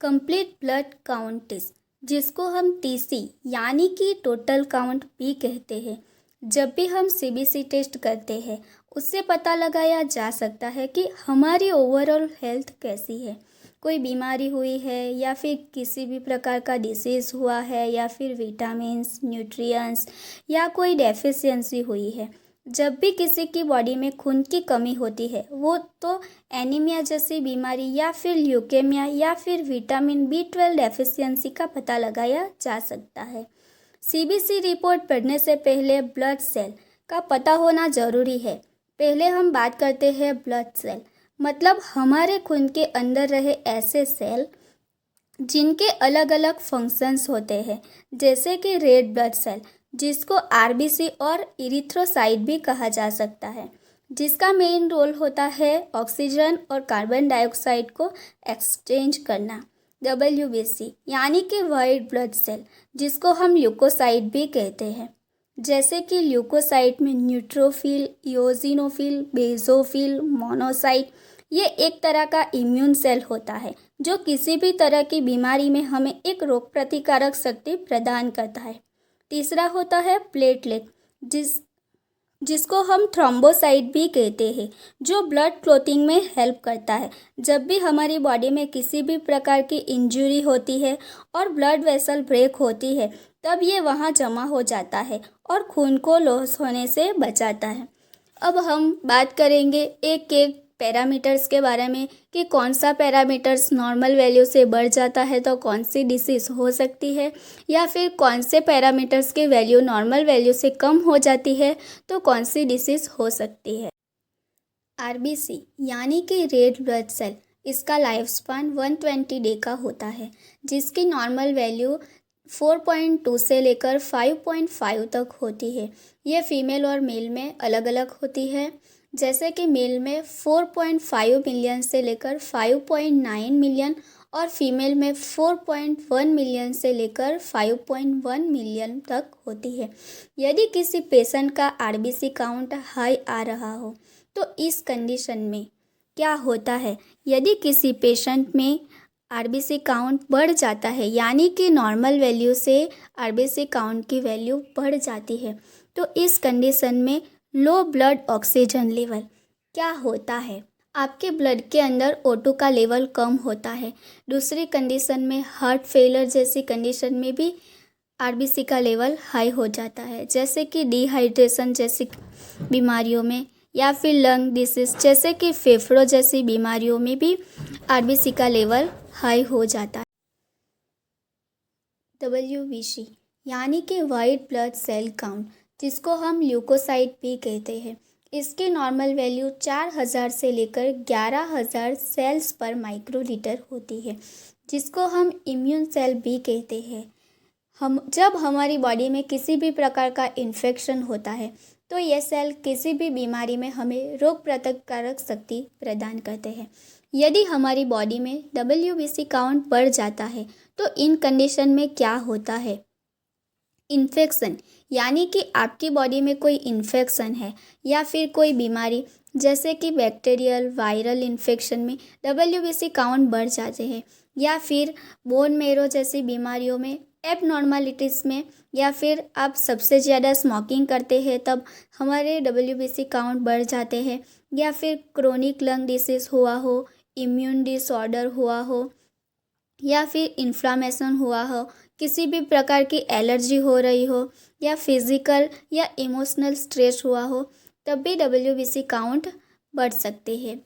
Complete blood count test, जिसको हम TC यानी कि टोटल काउंट भी कहते हैं। जब भी हम सीबीसी टेस्ट करते हैं, उससे पता लगाया जा सकता है कि हमारी ओवरऑल हेल्थ कैसी है। कोई बीमारी हुई है या फिर किसी भी प्रकार का डिसीज़ हुआ है या फिर विटामिन्स, न्यूट्रिएंट्स या कोई डेफिशिएंसी हुई है। जब भी किसी की बॉडी में खून की कमी होती है, वो तो एनीमिया जैसी बीमारी या फिर ल्यूकेमिया या फिर विटामिन बी 12 डेफिशिएंसी का पता लगाया जा सकता है। सीबीसी रिपोर्ट पढ़ने से पहले ब्लड सेल का पता होना ज़रूरी है। पहले हम बात करते हैं ब्लड सेल, मतलब हमारे खून के अंदर रहे ऐसे सेल जिनके अलग अलग फंक्शंस होते हैं, जैसे कि रेड ब्लड सेल, जिसको आरबीसी और इरिथ्रोसाइट भी कहा जा सकता है, जिसका मेन रोल होता है ऑक्सीजन और कार्बन डाइऑक्साइड को एक्सचेंज करना। डब्ल्यूबीसी यानी कि वाइट ब्लड सेल, जिसको हम ल्यूकोसाइट भी कहते हैं, जैसे कि ल्यूकोसाइट में न्यूट्रोफिल, इओसिनोफिल, बेसोफिल, मोनोसाइट, ये एक तरह का इम्यून सेल होता है जो किसी भी तरह की बीमारी में हमें एक रोग प्रतिकारक शक्ति प्रदान करता है। तीसरा होता है प्लेटलेट, जिसको हम थ्रोम्बोसाइट भी कहते हैं, जो ब्लड क्लॉटिंग में हेल्प करता है। जब भी हमारी बॉडी में किसी भी प्रकार की इंजरी होती है और ब्लड वेसल ब्रेक होती है, तब ये वहाँ जमा हो जाता है और खून को लॉस होने से बचाता है। अब हम बात करेंगे एक एक पैरामीटर्स के बारे में कि कौन सा पैरामीटर्स नॉर्मल वैल्यू से बढ़ जाता है तो कौन सी डिसीज़ हो सकती है, या फिर कौन से पैरामीटर्स की वैल्यू नॉर्मल वैल्यू से कम हो जाती है तो कौन सी डिसीज़ हो सकती है। आरबीसी यानी कि रेड ब्लड सेल, इसका लाइफ स्पान 120 डे का होता है, जिसकी नॉर्मल वैल्यू 4.2 से लेकर 5.5 तक होती है। ये फीमेल और मेल में अलग अलग होती है, जैसे कि मेल में 4.5 मिलियन से लेकर 5.9 मिलियन और फीमेल में 4.1 मिलियन से लेकर 5.1 मिलियन तक होती है। यदि किसी पेशेंट का आरबीसी काउंट हाई आ रहा हो तो इस कंडीशन में क्या होता है, यदि किसी पेशेंट में आरबीसी काउंट बढ़ जाता है यानी कि नॉर्मल वैल्यू से आरबीसी काउंट की वैल्यू बढ़ जाती है, तो इस कंडीशन में लो ब्लड ऑक्सीजन लेवल क्या होता है, आपके ब्लड के अंदर O2 का लेवल कम होता है। दूसरी कंडीशन में हार्ट फेलियर जैसी कंडीशन में भी आरबीसी का लेवल हाई हो जाता है, जैसे कि डिहाइड्रेशन जैसी बीमारियों में या फिर लंग डिसीज जैसे कि फेफड़ों जैसी बीमारियों में भी आरबीसी का लेवल हाई हो जाता है। डब्ल्यूबीसी यानी कि वाइट ब्लड सेल काउंट, जिसको हम ल्यूकोसाइट भी कहते हैं, इसकी नॉर्मल वैल्यू 4000 से लेकर 11000 सेल्स पर माइक्रोलीटर होती है, जिसको हम इम्यून सेल भी कहते हैं। जब हमारी बॉडी में किसी भी प्रकार का इन्फेक्शन होता है तो ये सेल किसी भी बीमारी में हमें रोग प्रतिकारक शक्ति प्रदान करते हैं। यदि हमारी बॉडी में डब्ल्यूबीसी काउंट बढ़ जाता है तो इन कंडीशन में क्या होता है, इन्फेक्शन यानी कि आपकी बॉडी में कोई इन्फेक्शन है या फिर कोई बीमारी, जैसे कि बैक्टीरियल वायरल इन्फेक्शन में डब्ल्यूबीसी काउंट बढ़ जाते हैं, या फिर बोन मैरो जैसी बीमारियों में, एबनॉर्मलिटीज़ में, या फिर आप सबसे ज़्यादा स्मोकिंग करते हैं तब हमारे डब्ल्यूबीसी काउंट बढ़ जाते हैं, या फिर क्रोनिक लंग डिसीज़ हुआ हो, इम्यून डिसऑर्डर हुआ हो, या फिर इन्फ्लामेशन हुआ हो, किसी भी प्रकार की एलर्जी हो रही हो, या फिज़िकल या इमोशनल स्ट्रेस हुआ हो, तब भी डब्ल्यूबीसी काउंट बढ़ सकते हैं।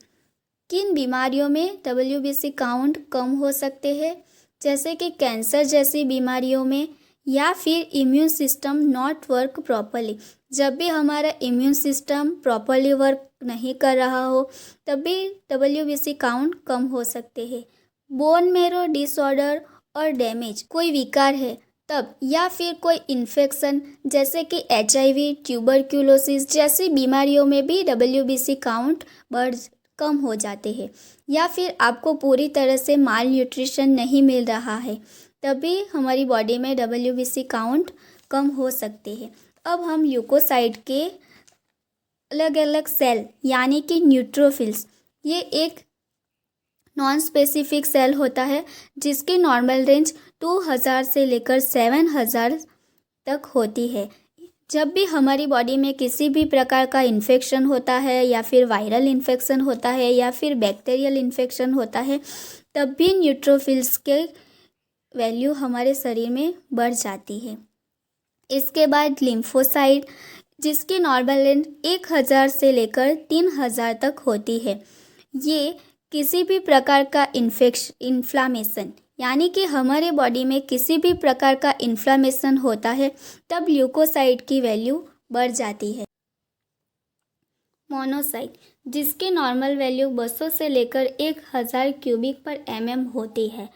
किन बीमारियों में डब्ल्यूबीसी काउंट कम हो सकते हैं, जैसे कि कैंसर जैसी बीमारियों में, या फिर immune system not work properly. जब भी हमारा इम्यून सिस्टम प्रॉपरली वर्क नहीं कर रहा हो तब भी डब्ल्यूबीसी काउंट कम हो सकते हैं। बोन मैरो डिसऑर्डर और डैमेज, कोई विकार है तब, या फिर कोई इन्फेक्शन जैसे कि HIV, ट्यूबरक्यूलोसिस जैसी बीमारियों में भी डब्ल्यूबीसी काउंट कम हो जाते हैं, या फिर आपको पूरी तरह से माल न्यूट्रिशन नहीं मिल रहा है, तभी हमारी बॉडी में डब्ल्यूबीसी काउंट कम हो सकते हैं। अब हम ल्यूकोसाइट के अलग अलग सेल यानी कि न्यूट्रोफिल्स, ये एक नॉन स्पेसिफिक सेल होता है जिसकी नॉर्मल रेंज 2000 से लेकर 7000 तक होती है। जब भी हमारी बॉडी में किसी भी प्रकार का इन्फेक्शन होता है या फिर वायरल इन्फेक्शन होता है या फिर बैक्टीरियल इन्फेक्शन होता है, तब भी न्यूट्रोफिल्स के वैल्यू हमारे शरीर में बढ़ जाती है। इसके बाद लिम्फोसाइट, जिसकी नॉर्मल रेंज 1000 से लेकर 3000 तक होती है। ये किसी भी प्रकार का इन्फ्लामेशन, यानी कि हमारे बॉडी में किसी भी प्रकार का इन्फ्लामेशन होता है, तब ल्यूकोसाइट की वैल्यू बढ़ जाती है। मोनोसाइट, जिसकी नॉर्मल वैल्यू 200 से लेकर 1000 क्यूबिक पर एमएम होती है।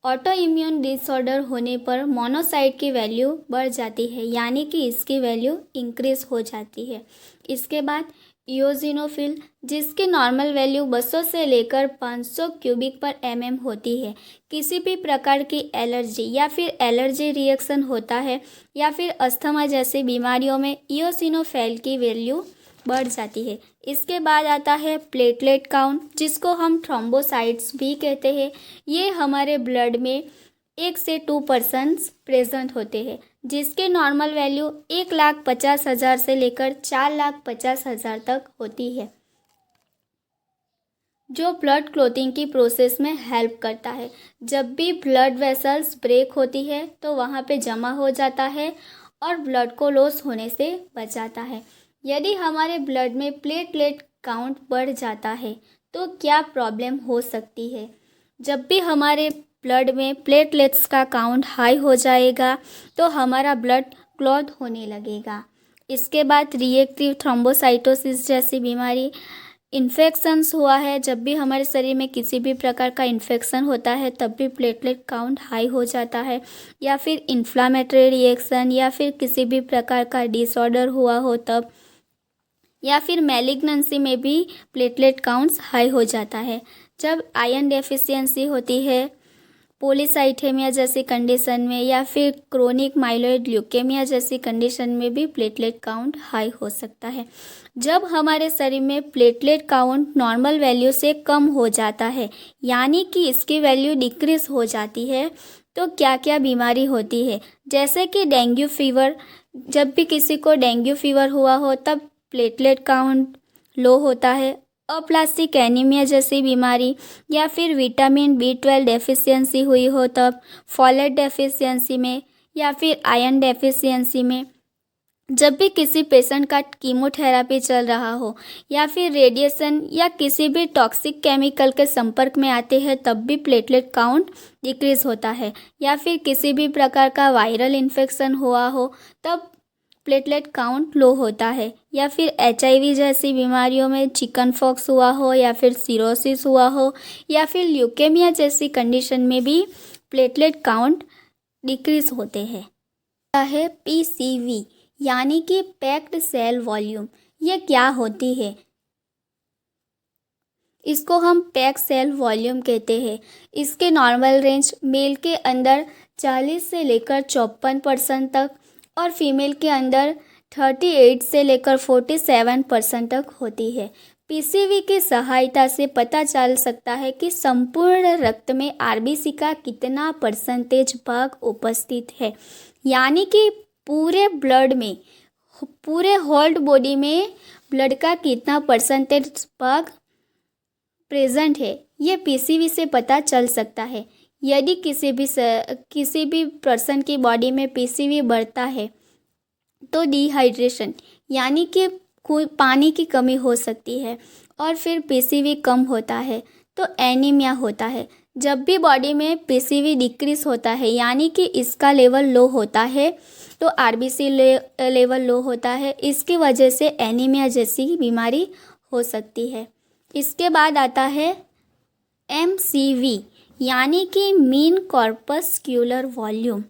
ऑटो इम्यून डिसऑर्डर होने पर मोनोसाइट की वैल्यू बढ़ जाती है, यानी कि इसकी वैल्यू इंक्रीज हो जाती है। इसके बाद इयोजिनोफिल, जिसकी नॉर्मल वैल्यू 200 से लेकर 500 क्यूबिक पर एमएम होती है। किसी भी प्रकार की एलर्जी या फिर एलर्जी रिएक्शन होता है या फिर अस्थमा जैसी बीमारियों में इयोसिनोफिल की वैल्यू बढ़ जाती है। इसके बाद आता है प्लेटलेट काउंट, जिसको हम थ्रोम्बोसाइट्स भी कहते हैं। ये हमारे ब्लड में 1 से 2% प्रेजेंट होते हैं, जिसके नॉर्मल वैल्यू 1,50,000 से लेकर 4,50,000 तक होती है, जो ब्लड क्लॉटिंग की प्रोसेस में हेल्प करता है। जब भी ब्लड वेसल्स ब्रेक होती है तो वहाँ पे जमा हो जाता है और ब्लड को लॉस होने से बचाता है। यदि हमारे ब्लड में प्लेटलेट काउंट बढ़ जाता है तो क्या प्रॉब्लम हो सकती है? जब भी हमारे ब्लड में प्लेटलेट्स का काउंट हाई हो जाएगा तो हमारा ब्लड क्लॉट होने लगेगा। इसके बाद रिएक्टिव थ्रोम्बोसाइटोसिस जैसी बीमारी, इन्फेक्शंस हुआ है, जब भी हमारे शरीर में किसी भी प्रकार का इन्फेक्शन होता है तब भी प्लेटलेट काउंट हाई हो जाता है, या फिर इन्फ्लामेटरी रिएक्शन या फिर किसी भी प्रकार का डिसऑर्डर हुआ हो तब, या फिर मैलिग्नेंसी में भी प्लेटलेट काउंट्स हाई हो जाता है। जब आयरन डेफिशिएंसी होती है, पॉलीसाइथेमिया जैसी कंडीशन में, या फिर क्रोनिक माइलोइड ल्यूकेमिया जैसी कंडीशन में भी प्लेटलेट काउंट हाई हो सकता है। जब हमारे शरीर में प्लेटलेट काउंट नॉर्मल वैल्यू से कम हो जाता है, यानी कि इसकी वैल्यू डिक्रीज हो जाती है, तो क्या क्या बीमारी होती है? जैसे कि डेंगू फीवर, जब भी किसी को डेंगू फीवर हुआ हो तब प्लेटलेट काउंट लो होता है। अप्लास्टिक एनीमिया जैसी बीमारी, या फिर विटामिन B12 डेफिशिएंसी हुई हो तब, फॉलेट डेफिशिएंसी में, या फिर आयरन डेफिशिएंसी में, जब भी किसी पेशेंट का कीमोथेरेपी चल रहा हो, या फिर रेडिएशन या किसी भी टॉक्सिक केमिकल के संपर्क में आते हैं तब भी प्लेटलेट काउंट डिक्रीज होता है, या फिर किसी भी प्रकार का वायरल इन्फेक्शन हुआ हो तब प्लेटलेट काउंट लो होता है, या फिर HIV जैसी बीमारियों में चिकन पॉक्स हुआ हो, या फिर सिरोसिस हुआ हो, या फिर ल्यूकेमिया जैसी कंडीशन में भी प्लेटलेट काउंट डिक्रीज होते हैं। है PCV, यानी कि पैक्ड सेल वॉल्यूम। ये क्या होती है? इसको हम पैक्ड सेल वॉल्यूम कहते हैं। इसके नॉर्मल रेंज मेल के अंदर 40 से लेकर 54% तक और फीमेल के अंदर 38 से लेकर 47% तक होती है। PCV की सहायता से पता चल सकता है कि संपूर्ण रक्त में RBC का कितना परसेंटेज भाग उपस्थित है, यानी कि पूरे ब्लड में, पूरे होल्ड बॉडी में ब्लड का कितना परसेंटेज भाग प्रेजेंट है, ये PCV से पता चल सकता है। यदि किसी भी पर्सन की बॉडी में PCV बढ़ता है तो डिहाइड्रेशन, यानी कि पानी की कमी हो सकती है, और फिर PCV कम होता है तो एनीमिया होता है। जब भी बॉडी में PCV डिक्रीज होता है, यानी कि इसका लेवल लो होता है, तो RBC लेवल लो होता है, इसकी वजह से एनीमिया जैसी बीमारी हो सकती है। इसके बाद आता है MCV, यानी कि मीन कॉर्पस्क्यूलर वॉल्यूम,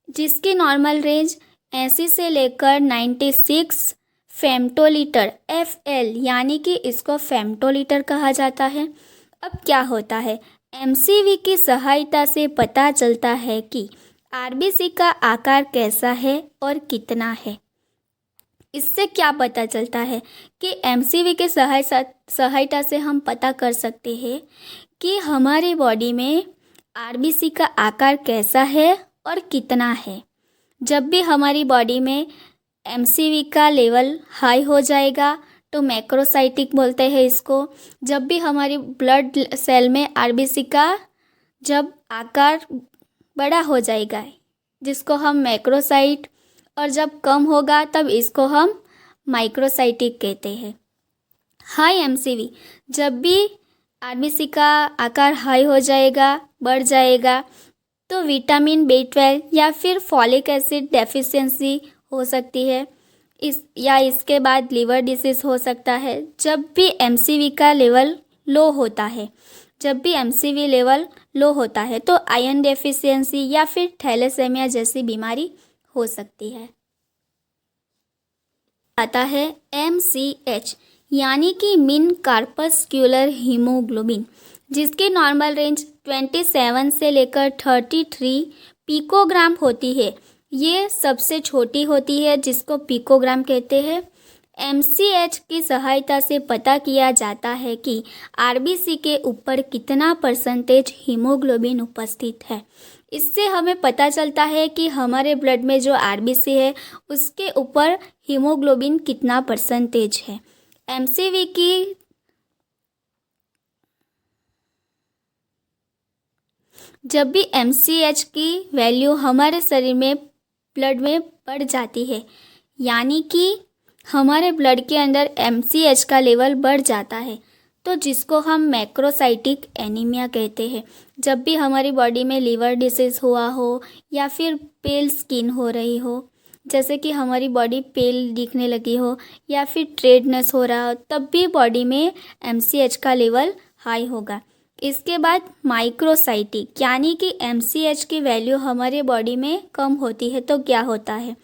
जिसकी नॉर्मल रेंज 80 से लेकर 96 फेम्टोलीटर FL, यानी कि इसको फेम्टोलीटर कहा जाता है। अब क्या होता है? MCV की सहायता से पता चलता है कि RBC का आकार कैसा है और कितना है। इससे क्या पता चलता है कि एमसीवी के सहायता से हम पता कर सकते हैं कि हमारी बॉडी में आरबीसी का आकार कैसा है और कितना है। जब भी हमारी बॉडी में एमसीवी का लेवल हाई हो जाएगा तो मैक्रोसाइटिक बोलते हैं इसको। जब भी हमारी ब्लड सेल में आरबीसी का जब आकार बड़ा हो जाएगा जिसको हम मैक्रोसाइट, और जब कम होगा तब इसको हम माइक्रोसाइटिक कहते हैं। हाई एमसीवी, जब भी आरबीसी का आकार हाई हो जाएगा, बढ़ जाएगा, तो विटामिन B12 या फिर फॉलिक एसिड डेफिशिएंसी हो सकती है। इसके बाद लिवर डिसीज हो सकता है। जब भी एमसीवी का लेवल लो होता है, तो आयरन डेफिशिएंसी या फिर थैलेसेमिया जैसी बीमारी हो सकती है। आता है MCH यानी कि मीन कॉर्पस्कुलर हीमोग्लोबिन, जिसकी नॉर्मल रेंज 27 से लेकर 33 पिकोग्राम होती है। ये सबसे छोटी होती है जिसको पिकोग्राम कहते हैं। MCH की सहायता से पता किया जाता है कि आरबीसी के ऊपर कितना % हीमोग्लोबिन उपस्थित है। इससे हमें पता चलता है कि हमारे ब्लड में जो आरबीसी है उसके ऊपर हीमोग्लोबिन कितना % है। एमसीवी की जब भी MCH की वैल्यू हमारे शरीर में ब्लड में बढ़ जाती है, यानी कि हमारे ब्लड के अंदर MCH का लेवल बढ़ जाता है, तो जिसको हम मैक्रोसाइटिक एनीमिया कहते हैं। जब भी हमारी बॉडी में लिवर डिसीज हुआ हो या फिर पेल स्किन हो रही हो, जैसे कि हमारी बॉडी पेल दिखने लगी हो या फिर ट्रेडनेस हो रहा हो, तब भी बॉडी में MCH का लेवल हाई होगा। इसके बाद माइक्रोसाइटिक यानी कि MCH की वैल्यू हमारे बॉडी में कम होती है तो क्या होता है,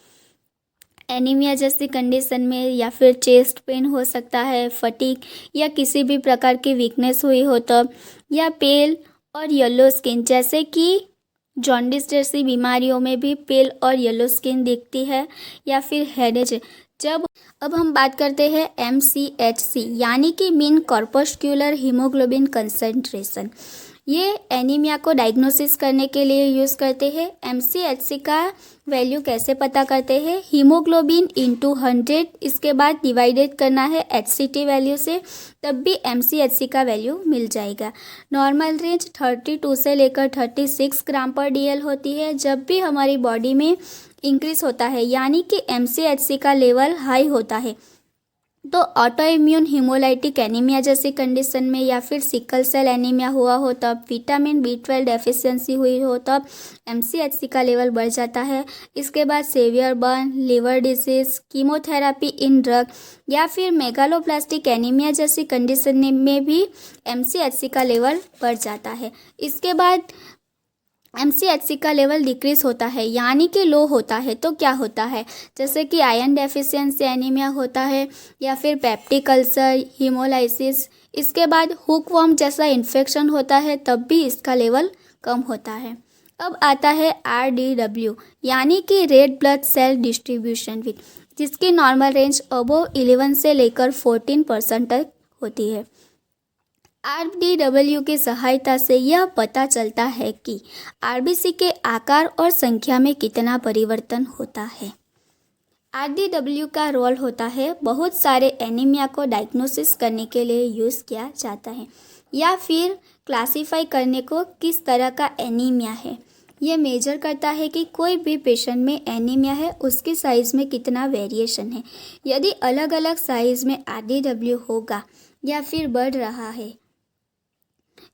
एनीमिया जैसी कंडीशन में या फिर चेस्ट पेन हो सकता है, फटीग या किसी भी प्रकार की वीकनेस हुई हो तब, या पेल और येलो स्किन जैसे कि जॉन्डिस जैसी बीमारियों में भी पेल और येलो स्किन दिखती है, या फिर हेडेज। अब हम बात करते हैं MCHC यानी कि मीन कॉर्पस्कुलर हीमोग्लोबिन कंसंट्रेशन। ये एनीमिया को डायग्नोसिस करने के लिए यूज़ करते हैं। MCHC का वैल्यू कैसे पता करते हैं, हीमोग्लोबिन इंटू 100, इसके बाद डिवाइडेड करना है HCT वैल्यू से, तब भी MCHC का वैल्यू मिल जाएगा। नॉर्मल रेंज 32 से लेकर 36 ग्राम पर DL होती है। जब भी हमारी बॉडी में इंक्रीज होता है यानी कि MCHC का लेवल हाई होता है, तो ऑटो इम्यून हीमोलाइटिक एनीमिया जैसी कंडीशन में या फिर सिकल सेल एनीमिया हुआ हो तब, विटामिन B12 डेफिशिएंसी हुई हो तब MCHC का लेवल बढ़ जाता है। इसके बाद severe burn, liver disease, chemotherapy इन ड्रग या फिर मेगालोप्लास्टिक एनीमिया जैसी कंडीशन में भी MCHC का लेवल बढ़ जाता है। इसके बाद MCHC का लेवल डिक्रीज होता है यानी कि लो होता है तो क्या होता है, जैसे कि आयरन डेफिशिएंसी एनीमिया होता है या फिर पेप्टिक अल्सर, हीमोलाइसिस। इसके बाद हुकवर्म जैसा इन्फेक्शन होता है तब भी इसका लेवल कम होता है। अब आता है RDW यानी कि red blood cell distribution week, जिसकी नॉर्मल रेंज अबोव 11 से लेकर 14% तक होती है। RDW की सहायता से यह पता चलता है कि आरबीसी के आकार और संख्या में कितना परिवर्तन होता है। RDW का रोल होता है बहुत सारे एनीमिया को डायग्नोसिस करने के लिए यूज़ किया जाता है, या फिर क्लासीफाई करने को किस तरह का एनीमिया है। यह मेजर करता है कि कोई भी पेशेंट में एनीमिया है उसकी साइज़ में कितना वेरिएशन है। यदि अलग अलग साइज़ में RDW होगा या फिर बढ़ रहा है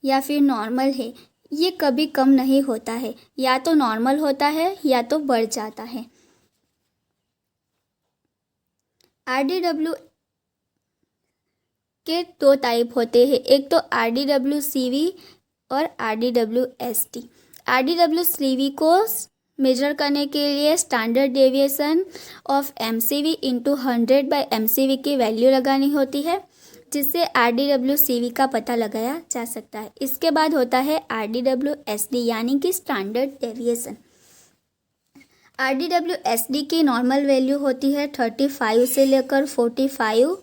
या फिर नॉर्मल है, ये कभी कम नहीं होता है, या तो नॉर्मल होता है या तो बढ़ जाता है। RDW के 2 टाइप होते हैं, एक तो RDW-CV और RDW-ST। RDW-CV को मेजर करने के लिए standard deviation of MCV into 100/MCV की वैल्यू लगानी होती है, जिससे RDW-CV का पता लगाया जा सकता है। इसके बाद होता है RDW-SD यानी कि स्टैंडर्ड डेविएशन। RDWSD की नॉर्मल वैल्यू होती है 35 से लेकर 45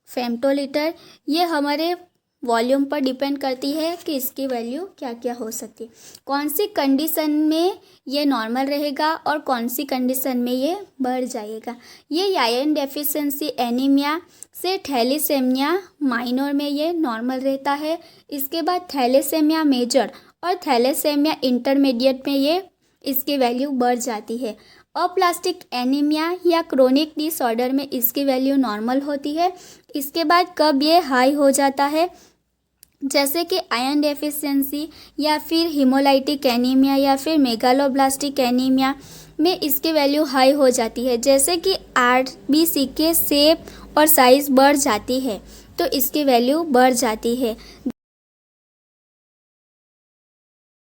फेम्टोलीटर। ये हमारे वॉल्यूम पर डिपेंड करती है कि इसकी वैल्यू क्या क्या हो सकती है। कौन सी कंडीशन में ये नॉर्मल रहेगा और कौन सी कंडीशन में ये बढ़ जाएगा। ये आयरन डेफिशिएंसी एनीमिया से थैलेसेमिया माइनर में ये नॉर्मल रहता है। इसके बाद थैलेसेमिया मेजर और थैलेसेमिया इंटरमीडिएट में ये इसकी वैल्यू बढ़ जाती है। अप्लास्टिक एनीमिया या क्रोनिक डिसऑर्डर में इसकी वैल्यू नॉर्मल होती है। इसके बाद कब ये हाई हो जाता है, जैसे कि आयरन डेफिशिएंसी या फिर हीमोलाइटिक एनीमिया या फिर मेगालोब्लास्टिक एनीमिया में इसकी वैल्यू हाई हो जाती है। जैसे कि RBC के शेप और साइज़ बढ़ जाती है तो इसकी वैल्यू बढ़ जाती है।